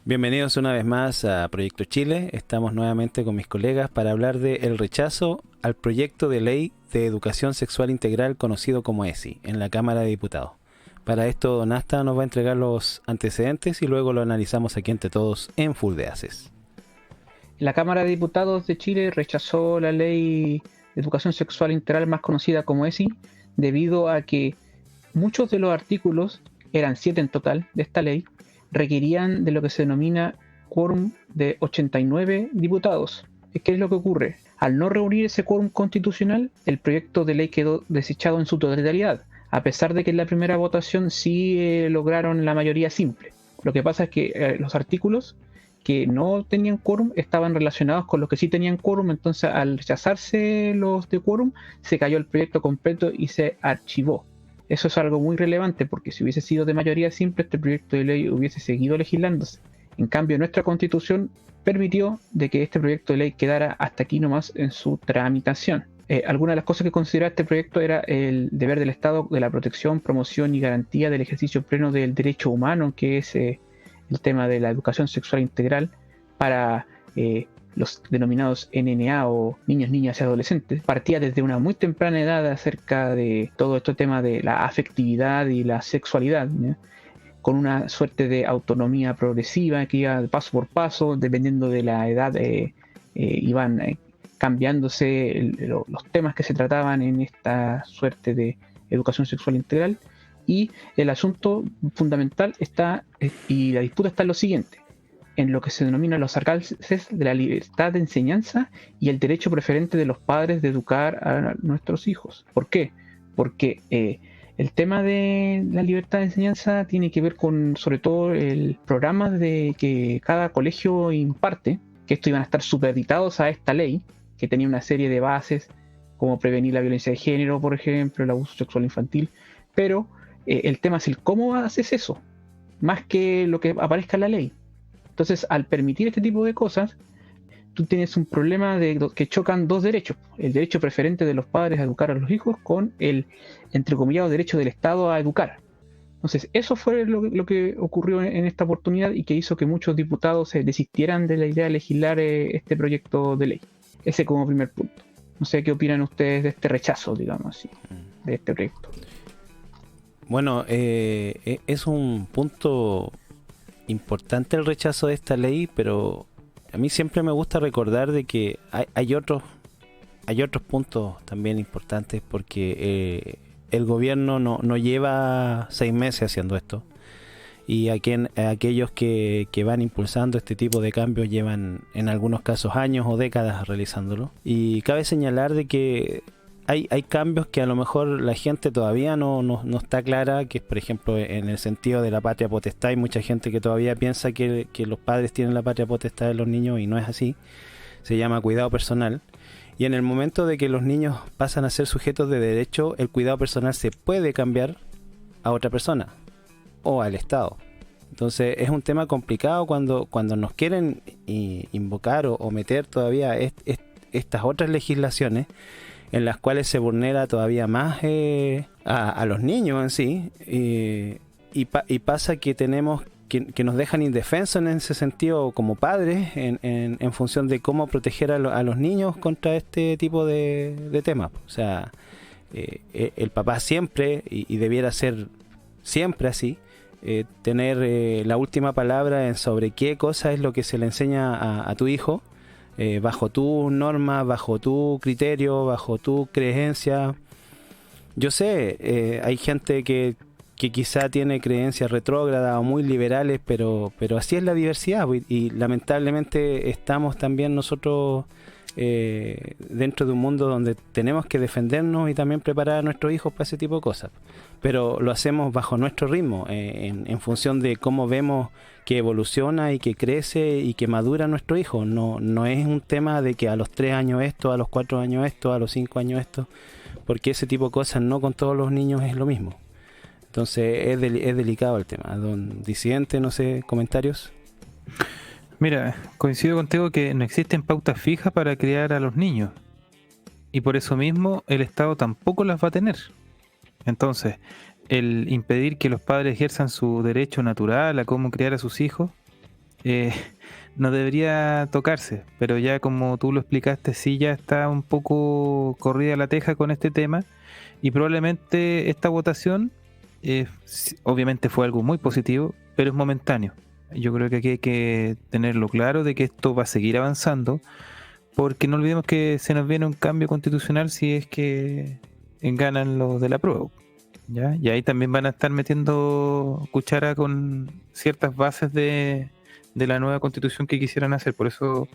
Bienvenidos una vez más a Proyecto Chile. Estamos nuevamente con mis colegas para hablar de el rechazo al proyecto de ley de educación sexual integral conocido como ESI en la Cámara de Diputados. Para esto Don Asta nos va a entregar los antecedentes y luego lo analizamos aquí entre todos en Full de Haces. La Cámara de Diputados de Chile rechazó la ley de educación sexual integral más conocida como ESI debido a que muchos de los artículos, eran 7 en total de esta ley, requerían de lo que se denomina quórum de 89 diputados. ¿Qué es lo que ocurre? Al no reunir ese quórum constitucional, el proyecto de ley quedó desechado en su totalidad, a pesar de que en la primera votación sí lograron la mayoría simple. Lo que pasa es que los artículos que no tenían quórum estaban relacionados con los que sí tenían quórum, entonces al rechazarse los de quórum, se cayó el proyecto completo y se archivó. Eso es algo muy relevante porque si hubiese sido de mayoría simple, este proyecto de ley hubiese seguido legislándose. En cambio, nuestra Constitución permitió de que este proyecto de ley quedara hasta aquí nomás en su tramitación. Algunas de las cosas que consideraba este proyecto era el deber del Estado de la protección, promoción y garantía del ejercicio pleno del derecho humano, que es el tema de la educación sexual integral para los denominados NNA o niños, niñas y adolescentes. Partía desde una muy temprana edad acerca de todo este tema de la afectividad y la sexualidad, ¿no? Con una suerte de autonomía progresiva que iba paso por paso, dependiendo de la edad, iban cambiándose los temas que se trataban en esta suerte de educación sexual integral. Y el asunto fundamental está, y la disputa está en lo siguiente: en lo que se denomina los alcances de la libertad de enseñanza y el derecho preferente de los padres de educar a nuestros hijos. ¿Por qué? Porque el tema de la libertad de enseñanza tiene que ver con, sobre todo, el programa de que cada colegio imparte, que esto iban a estar supeditados a esta ley, que tenía una serie de bases, como prevenir la violencia de género, por ejemplo, el abuso sexual infantil, pero el tema es el cómo haces eso, más que lo que aparezca en la ley. Entonces, al permitir este tipo de cosas, tú tienes un problema de que chocan dos derechos: el derecho preferente de los padres a educar a los hijos con el, entrecomillado, derecho del Estado a educar. Entonces, eso fue lo que ocurrió en esta oportunidad y que hizo que muchos diputados desistieran de la idea de legislar este proyecto de ley. Ese como primer punto. No sé qué opinan ustedes de este rechazo, digamos así, de este proyecto. Bueno, es un punto importante el rechazo de esta ley, pero a mí siempre me gusta recordar de que hay otros puntos también importantes, porque el gobierno no lleva 6 meses haciendo esto, y aquellos que van impulsando este tipo de cambios llevan en algunos casos años o décadas realizándolo. Y cabe señalar de que hay cambios que a lo mejor la gente todavía no está clara, que es, por ejemplo, en el sentido de la patria potestad. Hay mucha gente que todavía piensa que los padres tienen la patria potestad de los niños, y no es así. Se llama cuidado personal. Y en el momento de que los niños pasan a ser sujetos de derecho, el cuidado personal se puede cambiar a otra persona o al Estado. Entonces es un tema complicado cuando nos quieren invocar o meter todavía estas otras legislaciones en las cuales se vulnera todavía más a los niños en sí, y pasa que tenemos que nos dejan indefensos en ese sentido como padres en función de cómo proteger a los niños contra este tipo de temas. O sea, el papá siempre, y debiera ser siempre así, tener la última palabra en sobre qué cosa es lo que se le enseña a tu hijo, bajo tu norma, bajo tu criterio, bajo tu creencia. Yo sé, hay gente que quizá tiene creencias retrógradas o muy liberales, pero así es la diversidad, y lamentablemente estamos también nosotros dentro de un mundo donde tenemos que defendernos y también preparar a nuestros hijos para ese tipo de cosas, pero lo hacemos bajo nuestro ritmo, en función de cómo vemos que evoluciona y que crece y que madura nuestro hijo. No es un tema de que a los 3 años esto, a los 4 años esto, a los 5 años esto, porque ese tipo de cosas no con todos los niños es lo mismo. Entonces es delicado el tema. Don Disidente, no sé, comentarios. Mira, coincido contigo que no existen pautas fijas para criar a los niños, y por eso mismo el Estado tampoco las va a tener. Entonces, el impedir que los padres ejerzan su derecho natural a cómo criar a sus hijos eh, no debería tocarse, pero ya como tú lo explicaste, sí ya está un poco corrida la teja con este tema y probablemente esta votación obviamente fue algo muy positivo, pero es momentáneo. Yo creo que aquí hay que tenerlo claro de que esto va a seguir avanzando, porque no olvidemos que se nos viene un cambio constitucional si es que ganan los de la prueba. ¿Ya? Y ahí también van a estar metiendo cuchara con ciertas bases de la nueva constitución que quisieran hacer. Por eso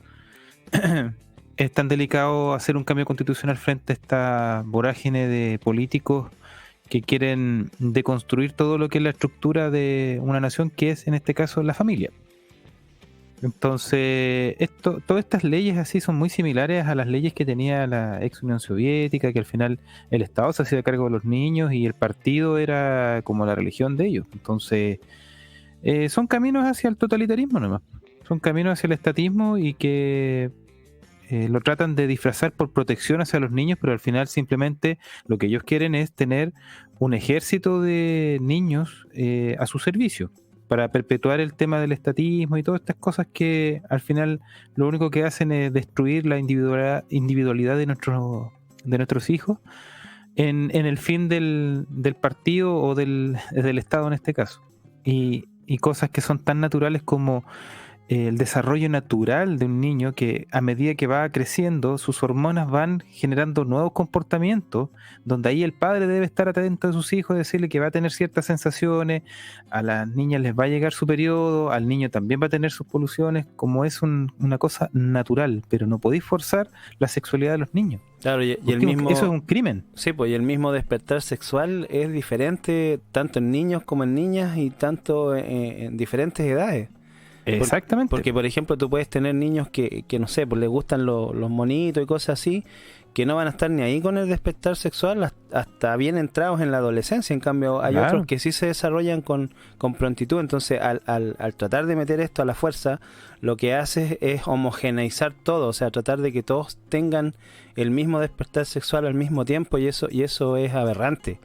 es tan delicado hacer un cambio constitucional frente a esta vorágine de políticos que quieren deconstruir todo lo que es la estructura de una nación, que es en este caso la familia. Entonces, todas estas leyes así son muy similares a las leyes que tenía la ex Unión Soviética, que al final el Estado se hacía cargo de los niños y el partido era como la religión de ellos. Entonces, son caminos hacia el totalitarismo nomás. Son caminos hacia el estatismo y que lo tratan de disfrazar por protección hacia los niños, pero al final simplemente lo que ellos quieren es tener un ejército de niños a su servicio, para perpetuar el tema del estatismo y todas estas cosas que al final lo único que hacen es destruir la individualidad de nuestros hijos en el fin del partido o del Estado en este caso. Y cosas que son tan naturales como el desarrollo natural de un niño, que a medida que va creciendo sus hormonas van generando nuevos comportamientos, donde ahí el padre debe estar atento a sus hijos, decirle que va a tener ciertas sensaciones, a las niñas les va a llegar su periodo, al niño también va a tener sus poluciones, como es una cosa natural, pero no podéis forzar la sexualidad de los niños. Claro, y el mismo, eso es un crimen. Sí, pues y el mismo despertar sexual es diferente tanto en niños como en niñas y tanto en diferentes edades. Exactamente. Porque, por ejemplo, tú puedes tener niños que no sé, pues les gustan los monitos y cosas así, que no van a estar ni ahí con el despertar sexual hasta bien entrados en la adolescencia. En cambio, hay Claro. otros que sí se desarrollan con prontitud. Entonces, al tratar de meter esto a la fuerza, lo que hace es homogeneizar todo, o sea, tratar de que todos tengan el mismo despertar sexual al mismo tiempo, y eso es aberrante.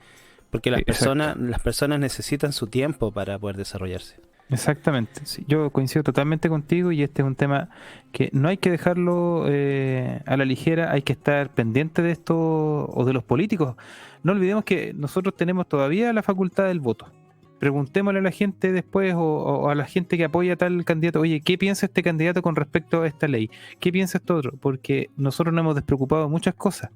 Porque las personas necesitan su tiempo para poder desarrollarse. Exactamente, sí, yo coincido totalmente contigo y este es un tema que no hay que dejarlo a la ligera, hay que estar pendiente de esto o de los políticos. No olvidemos que nosotros tenemos todavía la facultad del voto. Preguntémosle a la gente después o a la gente que apoya a tal candidato, oye, ¿qué piensa este candidato con respecto a esta ley? ¿Qué piensa esto otro? Porque nosotros nos hemos despreocupado de muchas cosas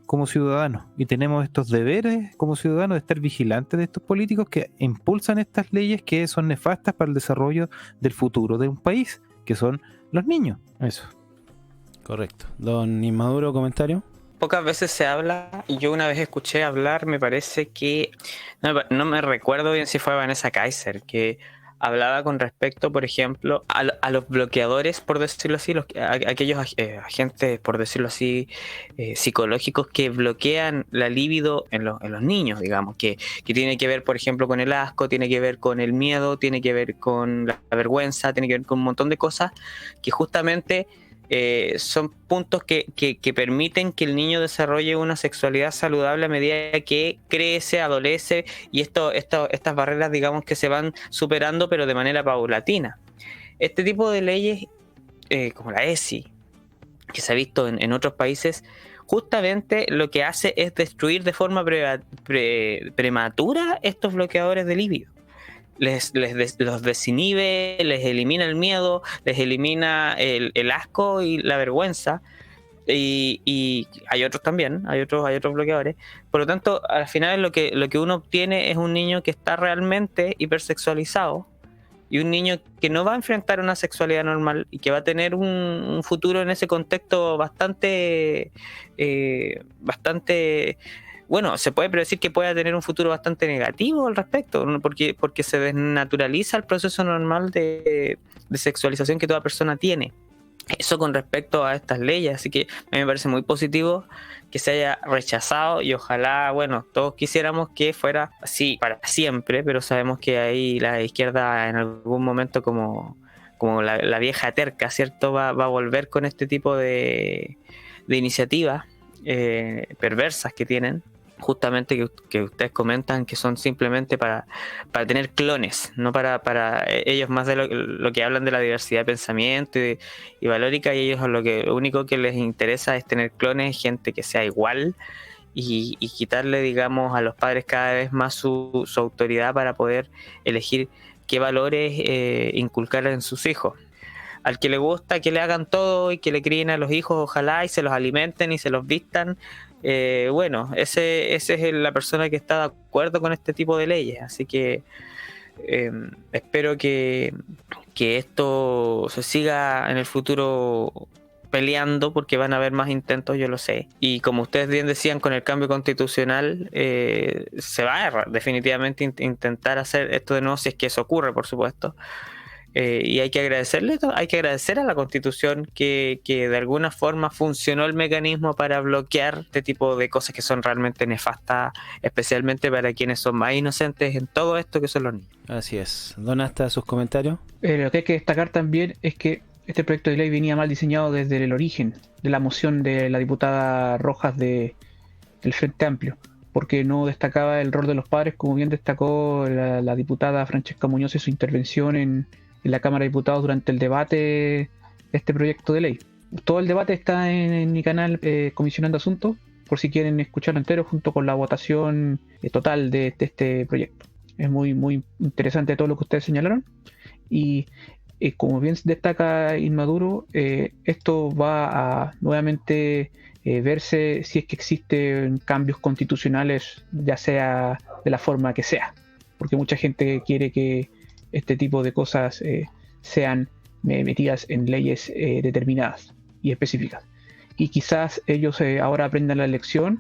como ciudadanos y tenemos estos deberes como ciudadanos de estar vigilantes de estos políticos que impulsan estas leyes que son nefastas para el desarrollo del futuro de un país, que son los niños. Eso. Correcto. Don Inmaduro, comentario. Pocas veces se habla, y yo una vez escuché hablar, me parece que, no me recuerdo bien si fue Vanessa Kaiser, que hablaba con respecto, por ejemplo, a los bloqueadores, por decirlo así, aquellos agentes, por decirlo así, psicológicos que bloquean la libido en los niños, digamos, que tiene que ver, por ejemplo, con el asco, tiene que ver con el miedo, tiene que ver con la vergüenza, tiene que ver con un montón de cosas que justamente son puntos que permiten que el niño desarrolle una sexualidad saludable a medida que crece, adolece, y estas barreras, digamos, que se van superando, pero de manera paulatina. Este tipo de leyes, como la ESI, que se ha visto en otros países, justamente lo que hace es destruir de forma prematura estos bloqueadores de libido. Los desinhibe, les elimina el miedo, les elimina el asco y la vergüenza, y hay otros también, hay otros bloqueadores. Por lo tanto, al final lo que uno obtiene es un niño que está realmente hipersexualizado y un niño que no va a enfrentar una sexualidad normal y que va a tener un futuro en ese contexto bastante bueno, se puede predecir que pueda tener un futuro bastante negativo al respecto, ¿no? porque se desnaturaliza el proceso normal de sexualización que toda persona tiene. Eso con respecto a estas leyes, así que a mí me parece muy positivo que se haya rechazado, y ojalá, bueno, todos quisiéramos que fuera así para siempre, pero sabemos que ahí la izquierda en algún momento, como la vieja terca, ¿cierto?, va a volver con este tipo de iniciativas perversas que tienen. justamente que ustedes comentan que son simplemente para tener clones, no para ellos más de lo que hablan de la diversidad de pensamiento y valórica, y ellos lo único que les interesa es tener clones, gente que sea igual y quitarle, digamos, a los padres cada vez más su autoridad para poder elegir qué valores inculcar en sus hijos. Al que le gusta que le hagan todo y que le críen a los hijos, ojalá, y se los alimenten y se los vistan, bueno, ese es la persona que está de acuerdo con este tipo de leyes. Así que espero que esto se siga en el futuro peleando, porque van a haber más intentos, yo lo sé. Y como ustedes bien decían, con el cambio constitucional se va a definitivamente intentar hacer esto de nuevo, si es que eso ocurre, por supuesto. Y hay que agradecer a la Constitución que de alguna forma funcionó el mecanismo para bloquear este tipo de cosas que son realmente nefastas, especialmente para quienes son más inocentes en todo esto, que son los niños. Así es. Don Asta, sus comentarios. Lo que hay que destacar también es que este proyecto de ley venía mal diseñado desde el origen de la moción de la diputada Rojas del Frente Amplio, porque no destacaba el rol de los padres, como bien destacó la diputada Francesca Muñoz en su intervención en la Cámara de Diputados durante el debate de este proyecto de ley. Todo el debate está en mi canal Comisionando Asuntos, por si quieren escucharlo entero junto con la votación total de este proyecto. Es muy, muy interesante todo lo que ustedes señalaron, y como bien destaca Inmaduro, esto va a nuevamente verse si es que existen cambios constitucionales, ya sea de la forma que sea, porque mucha gente quiere que este tipo de cosas sean metidas en leyes determinadas y específicas. Y quizás ellos ahora aprendan la lección,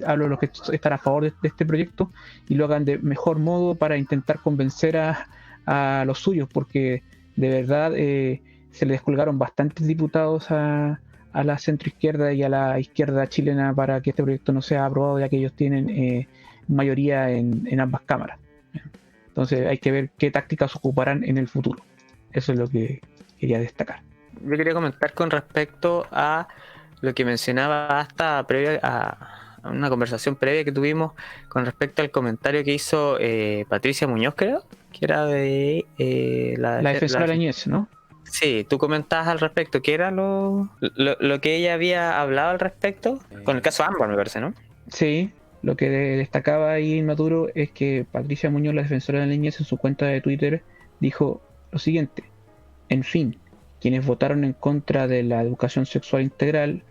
hablo de los que están a favor de este proyecto, y lo hagan de mejor modo para intentar convencer a los suyos, porque de verdad se le descolgaron bastantes diputados a la centroizquierda y a la izquierda chilena para que este proyecto no sea aprobado, ya que ellos tienen mayoría en ambas cámaras. Entonces hay que ver qué tácticas ocuparán en el futuro. Eso es lo que quería destacar. Yo quería comentar con respecto a lo que mencionaba hasta previa a una conversación previa que tuvimos con respecto al comentario que hizo Patricia Muñoz, creo, que era de la defensora de la niñez, ¿no? Sí, tú comentabas al respecto, ¿qué era lo que ella había hablado al respecto? Con el caso Ámbar, me parece, ¿no? Sí. Lo que destacaba ahí Maduro es que Patricia Muñoz, la defensora de la niñez, en su cuenta de Twitter dijo lo siguiente: en fin, quienes votaron en contra de la educación sexual integral,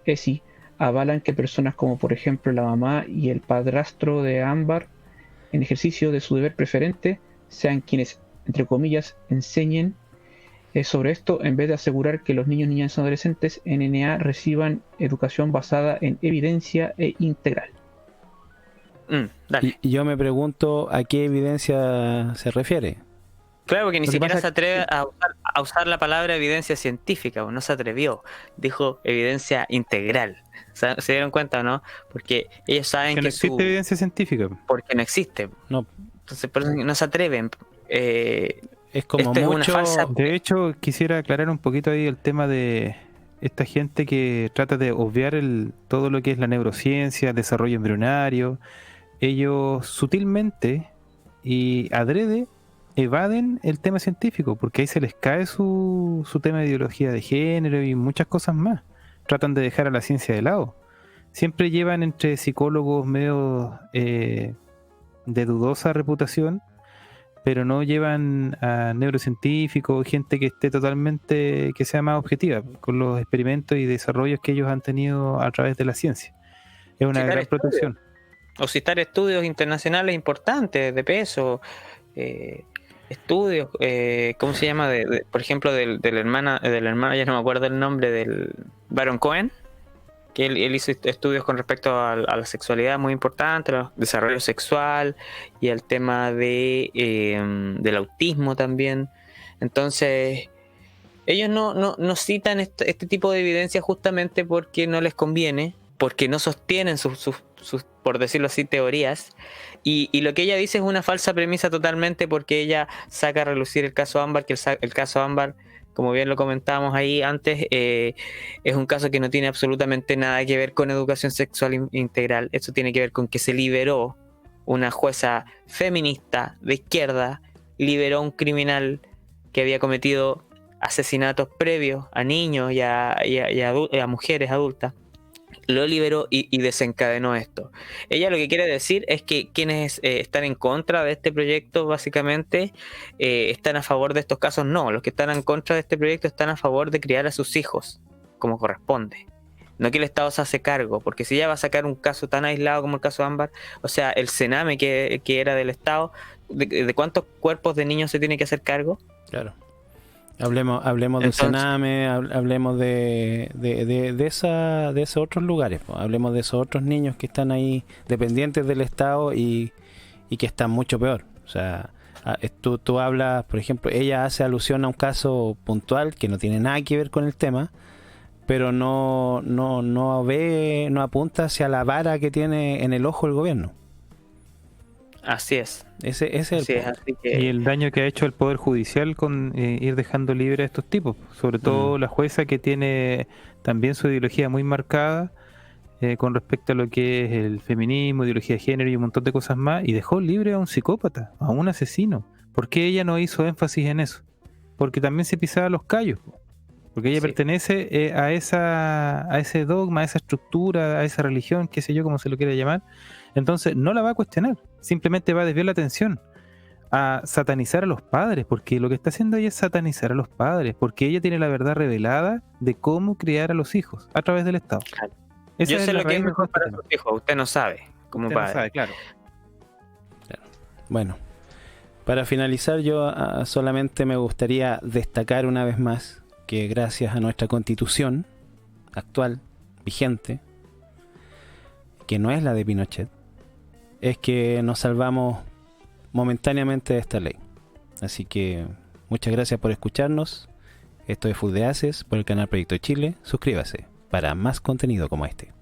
ESI, avalan que personas como por ejemplo la mamá y el padrastro de Ámbar, en ejercicio de su deber preferente, sean quienes, entre comillas, enseñen sobre esto, en vez de asegurar que los niños, niñas y adolescentes NNA reciban educación basada en evidencia e integral. Dale. Y yo me pregunto a qué evidencia se refiere. Claro, porque ni Lo que siquiera pasa se atreve a usar la palabra evidencia científica, o no se atrevió. Dijo evidencia integral. ¿Se dieron cuenta o no? Porque ellos saben Que no existe evidencia científica. Porque no existe. No. Entonces por eso no se atreven. Es como esto mucho... es una falsa... De hecho, quisiera aclarar un poquito ahí el tema de esta gente que trata de obviar todo lo que es la neurociencia, desarrollo embrionario. Ellos sutilmente y adrede evaden el tema científico, porque ahí se les cae su tema de ideología de género y muchas cosas más. Tratan de dejar a la ciencia de lado. Siempre llevan entre psicólogos medio de dudosa reputación, pero no llevan a neurocientíficos, gente que esté totalmente, que sea más objetiva con los experimentos y desarrollos que ellos han tenido a través de la ciencia. Es una gran protección. O citar estudios internacionales importantes de peso, estudios, ¿cómo se llama? Por ejemplo, del hermano, ya no me acuerdo el nombre, del Baron Cohen, que él hizo estudios con respecto a la sexualidad muy importantes, al desarrollo sexual y al tema del autismo también. Entonces, ellos no citan este tipo de evidencia justamente porque no les conviene, porque no sostienen sus por decirlo así, teorías, y lo que ella dice es una falsa premisa totalmente, porque ella saca a relucir el caso Ámbar, que el caso Ámbar como bien lo comentábamos ahí antes, es un caso que no tiene absolutamente nada que ver con educación sexual integral. Esto tiene que ver con que se liberó una jueza feminista de izquierda, liberó a un criminal que había cometido asesinatos previos a niños y a mujeres adultas. Lo liberó y desencadenó esto. Ella lo que quiere decir es que quienes están en contra de este proyecto básicamente están a favor de estos casos. No, los que están en contra de este proyecto están a favor de criar a sus hijos como corresponde. No que el Estado se hace cargo, porque si ella va a sacar un caso tan aislado como el caso Ámbar, o sea, el Sename que era del Estado, ¿de cuántos cuerpos de niños se tiene que hacer cargo? Claro. Hablemos de Entonces, Sename, hablemos de esos otros lugares, pues. Hablemos de esos otros niños que están ahí dependientes del Estado y que están mucho peor. O sea, tú hablas, por ejemplo, ella hace alusión a un caso puntual que no tiene nada que ver con el tema, pero no apunta hacia la vara que tiene en el ojo el gobierno. así es. Ese es el Así es, punto. así que Y el daño que ha hecho el Poder Judicial con ir dejando libre a estos tipos, sobre todo la jueza que tiene también su ideología muy marcada con respecto a lo que es el feminismo, ideología de género y un montón de cosas más, y dejó libre a un psicópata, a un asesino. ¿Por qué ella no hizo énfasis en eso? Porque también se pisaba los callos, porque ella Sí. pertenece a ese dogma, a esa estructura, a esa religión, qué sé yo, como se lo quiera llamar. Entonces no la va a cuestionar, simplemente va a desviar la atención a satanizar a los padres, porque lo que está haciendo ella es satanizar a los padres, porque ella tiene la verdad revelada de cómo criar a los hijos a través del Estado. Claro. Esa yo sé la lo que es raíz de mejor todo para este sus hijos, usted no sabe, como tema. Usted no padre. sabe, claro. Bueno, para finalizar yo solamente me gustaría destacar una vez más que gracias a nuestra constitución actual, vigente, que no es la de Pinochet, es que nos salvamos momentáneamente de esta ley. Así que muchas gracias por escucharnos. Esto es Food de Haces por el canal Proyecto Chile. Suscríbase para más contenido como este.